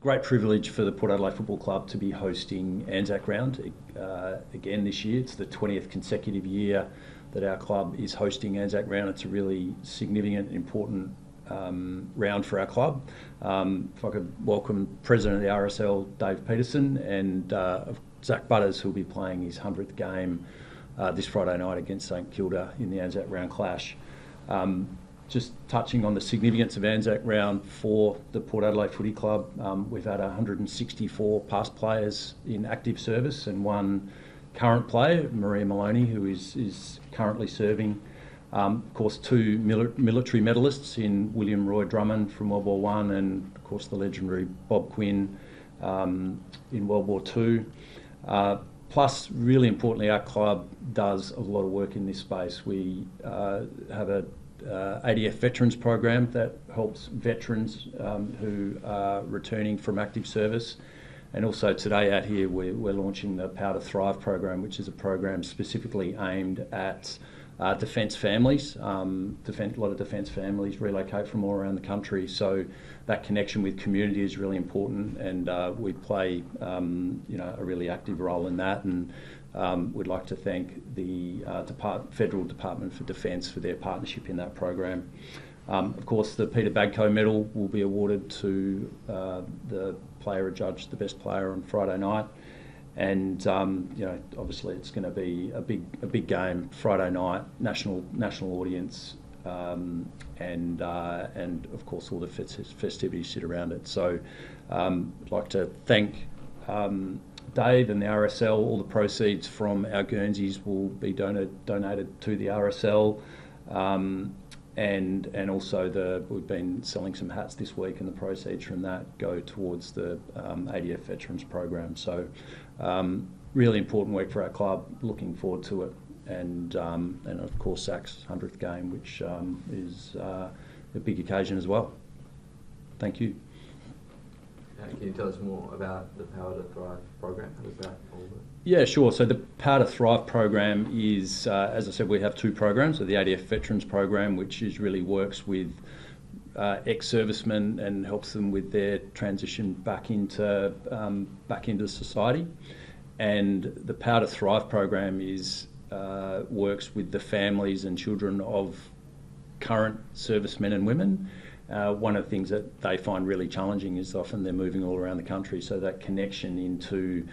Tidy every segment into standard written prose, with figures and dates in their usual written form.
great privilege for the Port Adelaide Football Club to be hosting Anzac Round again this year. It's the 20th consecutive year that our club is hosting Anzac Round. It's a really significant and important round for our club. If I could welcome President of the RSL, Dave Petersen, and Zak Butters, who'll be playing his 100th game this Friday night against St Kilda in the Anzac Round clash. Just touching on the significance of Anzac Round for the Port Adelaide Footy Club, we've had 164 past players in active service and one current player, Maria Maloney, who is currently serving. Of course, two military medalists in William Roy Drummond from World War I and, of course, the legendary Bob Quinn in World War II. Plus, really importantly, our club does a lot of work in this space. We have a ADF Veterans program that helps veterans who are returning from active service. And also today out here we're launching the Power to Thrive program, which is a program specifically aimed at defence families. A lot of defence families relocate from all around the country, so that connection with community is really important, and we play a really active role in that. And we'd like to thank the Federal Department for Defence for their partnership in that program. Of course, the Peter Bagco Medal will be awarded to the player adjudged the best player on Friday night, and obviously it's going to be a big game Friday night, national audience, and of course all the festivities sit around it. So I'd like to thank Dave and the RSL. All the proceeds from our Guernseys will be donated to the RSL, and also we've been selling some hats this week, and the proceeds from that go towards the ADF Veterans program. So really important work for our club. Looking forward to it, and of course Zak's 100th game, which is a big occasion as well. Thank you. Can you tell us more about the Power to Thrive program? How does that all work? Yeah, sure. So the Power to Thrive program is, as I said, we have two programs. So the ADF Veterans program, which really works with ex-servicemen and helps them with their transition back into society. And the Power to Thrive program works with the families and children of current servicemen and women. One of the things that they find really challenging is often they're moving all around the country, so that connection into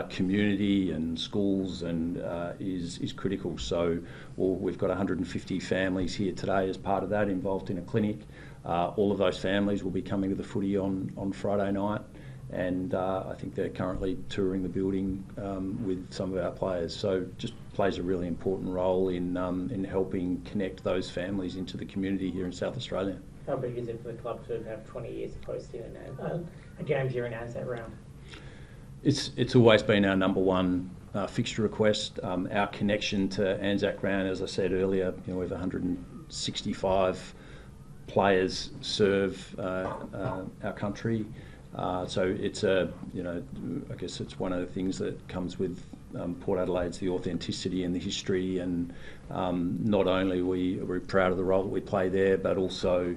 community and schools and is critical. So we've got 150 families here today as part of that, involved in a clinic. All of those families will be coming to the footy on Friday night, and I think they're currently touring the building with some of our players. So just plays a really important role in helping connect those families into the community here in South Australia. How big is it for the club to have 20 years of hosting a game here in Anzac Round? It's always been our number one fixture request. Our connection to Anzac Round, as I said earlier, we have 165 players serve our country. So it's I guess it's one of the things that comes with Port Adelaide's the authenticity and the history, and not only are we proud of the role that we play there, but also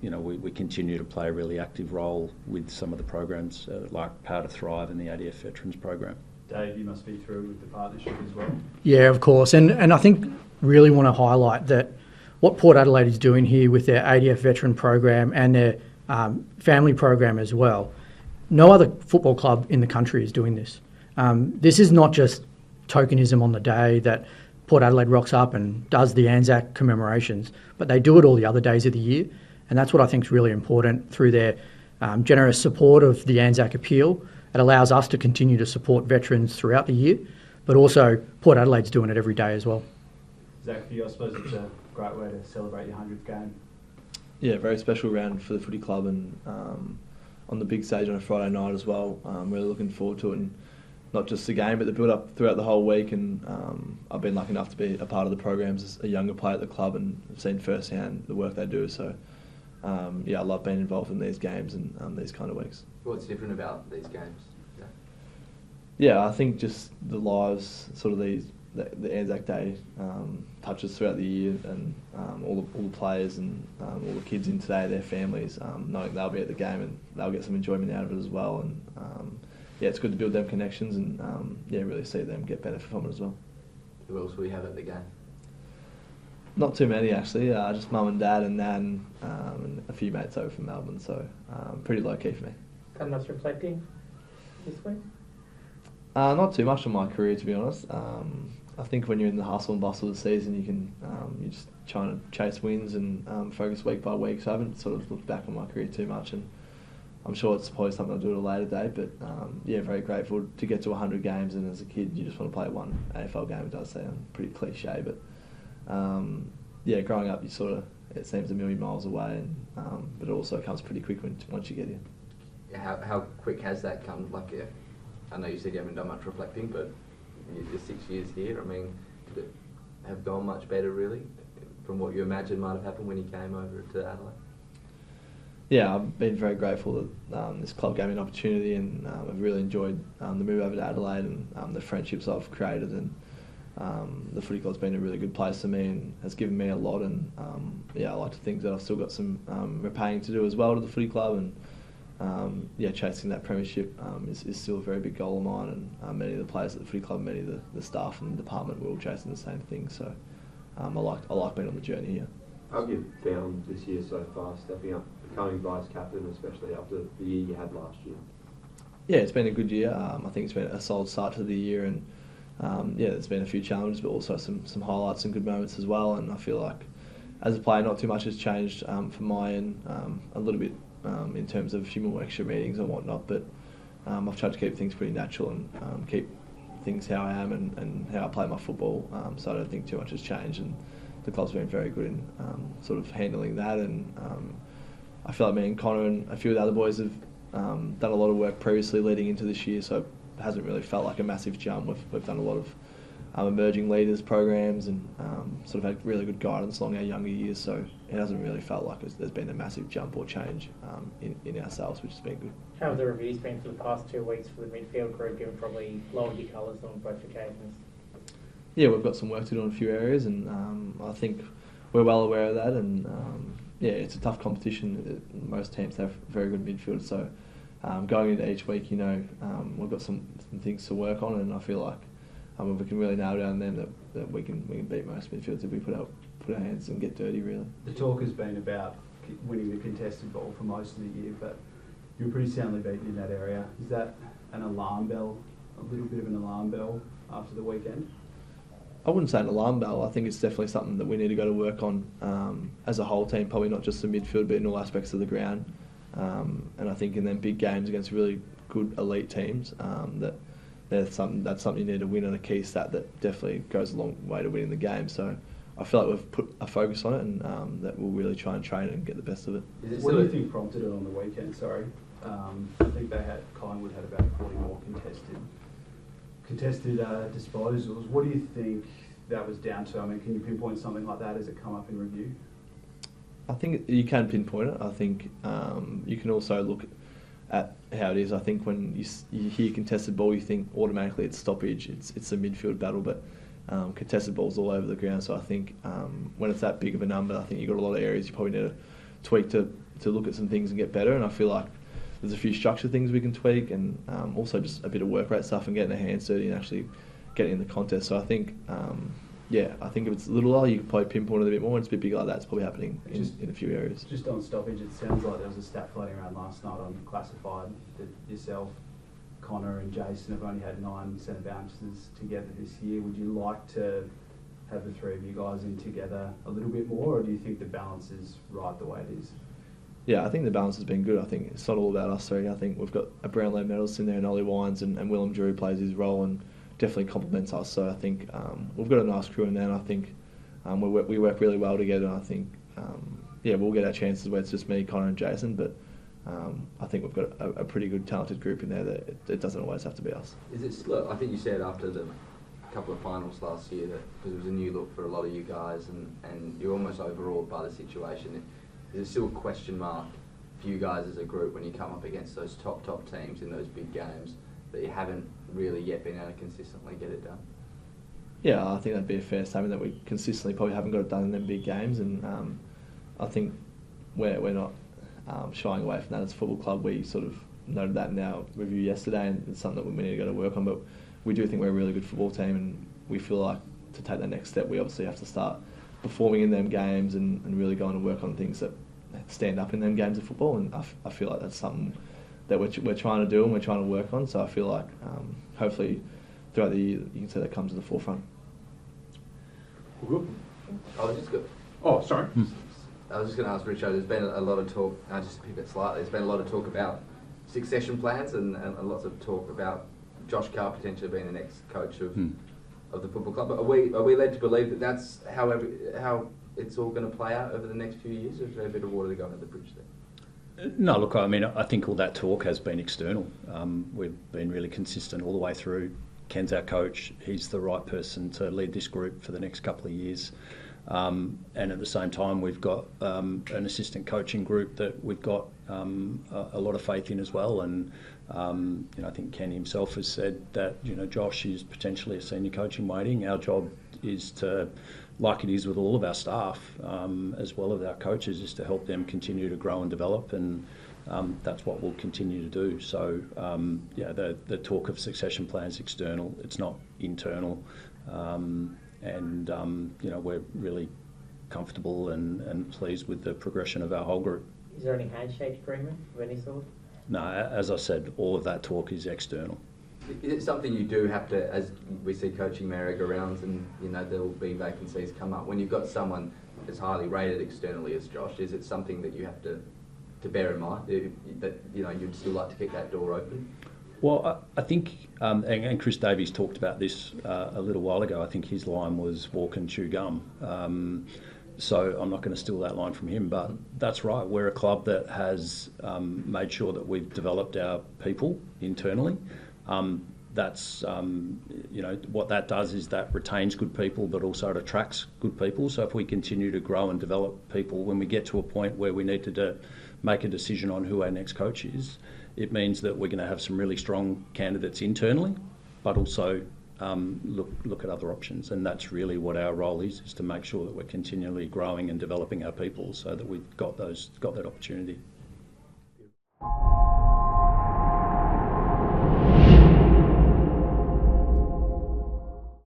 we continue to play a really active role with some of the programs like Power to Thrive and the ADF Veterans program. Dave, you must be thrilled with the partnership as well. Yeah, of course, and I think really want to highlight that what Port Adelaide is doing here with their ADF Veteran program and their family program as well. No other football club in the country is doing this. This is not just tokenism on the day that Port Adelaide rocks up and does the Anzac commemorations, but they do it all the other days of the year, and that's what I think is really important. Through their generous support of the Anzac appeal, it allows us to continue to support veterans throughout the year, but also Port Adelaide's doing it every day as well. Zak, for you, I suppose it's a great way to celebrate your 100th game. Yeah, very special round for the footy club, and on the big stage on a Friday night as well. Really looking forward to it, and not just the game, but the build-up throughout the whole week. And I've been lucky enough to be a part of the programs as a younger player at the club, and I've seen firsthand the work they do. So, I love being involved in these games and these kind of weeks. What's different about these games? Yeah, I think just the lives, sort of these the Anzac Day touches throughout the year, and all the players and all the kids in today, their families, knowing they'll be at the game and they'll get some enjoyment out of it as well. And yeah, it's good to build them connections and really see them get benefit from it as well. Who else will you have at the game? Not too many actually, just mum and dad and nan and a few mates over from Melbourne, so pretty low key for me. Done much reflecting this week? Not too much on my career, to be honest. I think when you're in the hustle and bustle of the season, you're just trying to chase wins and focus week by week. So I haven't sort of looked back on my career too much, and I'm sure it's probably something I'll do at a later date. But very grateful to get to 100 games, and as a kid, you just want to play one AFL game. It does sound pretty cliche, but growing up, it seems a million miles away, and but it also comes pretty quick once you get here. How quick has that come? I know you said you haven't done much reflecting, but you're 6 years here. I mean, could it have gone much better, really, from what you imagined might have happened when you came over to Adelaide? Yeah, I've been very grateful that this club gave me an opportunity, and I've really enjoyed the move over to Adelaide and the friendships I've created. And the footy club's been a really good place for me and has given me a lot. And I like to think that I've still got some repaying to do as well to the footy club. And chasing that premiership is still a very big goal of mine, and many of the players at the footy club, many of the staff and the department, we're all chasing the same thing. So I like being on the journey here. How have you found this year so far, stepping up, becoming vice captain, especially after the year you had last year? Yeah, it's been a good year. I think it's been a solid start to the year, and there's been a few challenges, but also some highlights and good moments as well. And I feel like as a player, not too much has changed for my end, a little bit. In terms of a few more extra meetings and whatnot, but I've tried to keep things pretty natural and keep things how I am and how I play my football, so I don't think too much has changed, and the club's been very good in sort of handling that. And I feel like me and Connor and a few of the other boys have done a lot of work previously leading into this year, so it hasn't really felt like a massive jump. We've done a lot of emerging leaders programs and sort of had really good guidance along our younger years, so it hasn't really felt like there's been a massive jump or change in ourselves, which has been good. How have the reviews been for the past 2 weeks for the midfield group, given probably lowered your colours on both occasions? Yeah, we've got some work to do in a few areas, and I think we're well aware of that, and it's a tough competition. Most teams have very good midfield, so going into each week, we've got some things to work on, and I feel like if we can really nail down them, that we can beat most midfields if we put our hands and get dirty, really. The talk has been about winning the contested ball for most of the year, but you were pretty soundly beaten in that area. Is that an alarm bell, a little bit of an alarm bell after the weekend? I wouldn't say an alarm bell. I think it's definitely something that we need to go to work on as a whole team, probably not just the midfield, but in all aspects of the ground. And I think in them big games against really good elite teams, that's something you need to win, on a key stat that definitely goes a long way to winning the game. So I feel like we've put a focus on it, and that we'll really try and train it and get the best of it. What do you think prompted it on the weekend? Sorry, I think Collingwood had about 40 more contested disposals. What do you think that was down to? I mean, can you pinpoint something like that? Has it come up in review? I think you can pinpoint it. I think you can also look at how it is. I think when you hear contested ball, you think automatically it's stoppage, it's a midfield battle, but contested balls all over the ground. So I think when it's that big of a number, I think you've got a lot of areas you probably need to tweak to look at some things and get better. And I feel like there's a few structure things we can tweak, and also just a bit of work rate stuff and getting the hands dirty and actually getting in the contest. So I think I think if it's littler, you can probably pinpoint it a bit more. When it's a bit bigger like that, it's probably happening in a few areas. Just on stoppage, it sounds like there was a stat floating around last night on Classified that yourself, Connor and Jason have only had 9 centre bounces together this year. Would you like to have the three of you guys in together a little bit more, or do you think the balance is right the way it is? Yeah, I think the balance has been good. I think it's not all about us three. I think we've got a Brownlow medalist in there, and Ollie Wines, and Willem Drew plays his role and definitely complements us. So I think we've got a nice crew in there, and I think we work really well together. And I think we'll get our chances where it's just me, Connor and Jason, but I think we've got a pretty good talented group in there that it doesn't always have to be us. Look, I think you said after the couple of finals last year that because it was a new look for a lot of you guys, and you're almost overawed by the situation. Is it still a question mark for you guys as a group when you come up against those top teams in those big games that you haven't really yet been able to consistently get it done? Yeah, I think that'd be a fair statement that we consistently probably haven't got it done in them big games, and I think we're not shying away from that as a football club. We sort of noted that in our review yesterday, and it's something that we need to go to work on. But we do think we're a really good football team, and we feel like to take that next step, we obviously have to start performing in them games and really going to work on things that stand up in them games of football. And I feel like that's something that we're trying to do and we're trying to work on. So I feel like hopefully throughout the year you can see that comes to the forefront. Good. I was just going. Oh, sorry. I was just going to ask Richo. There's been a lot of talk. Just to pick it slightly. There's been a lot of talk about succession plans and lots of talk about Josh Carr potentially being the next coach of the football club. But are we led to believe that that's how it's all going to play out over the next few years, or is there a bit of water to go under the bridge there? No, look, I mean, I think all that talk has been external. We've been really consistent all the way through. Ken's our coach. He's the right person to lead this group for the next couple of years. And at the same time, we've got an assistant coaching group that we've got a lot of faith in as well. And I think Ken himself has said that Josh is potentially a senior coach in waiting. Our job is to, like it is with all of our staff, as well as our coaches, is to help them continue to grow and develop, and that's what we'll continue to do. So the talk of succession plans external, it's not internal. We're really comfortable and pleased with the progression of our whole group. Is there any handshake agreement of any sort? No, as I said, all of that talk is external. Is it something you do have to, as we see coaching merry-go-rounds and there will be vacancies come up, when you've got someone as highly rated externally as Josh, is it something that you have to bear in mind, that you'd still like to keep that door open? Well, I think, and Chris Davies talked about this a little while ago. I think his line was walk and chew gum. So I'm not going to steal that line from him, but that's right. We're a club that has made sure that we've developed our people internally. That's what that does is that retains good people, but also it attracts good people. So if we continue to grow and develop people, when we get to a point where we need to make a decision on who our next coach is, it means that we're going to have some really strong candidates internally, but also look at other options. And that's really what our role is to make sure that we're continually growing and developing our people so that we've got that opportunity.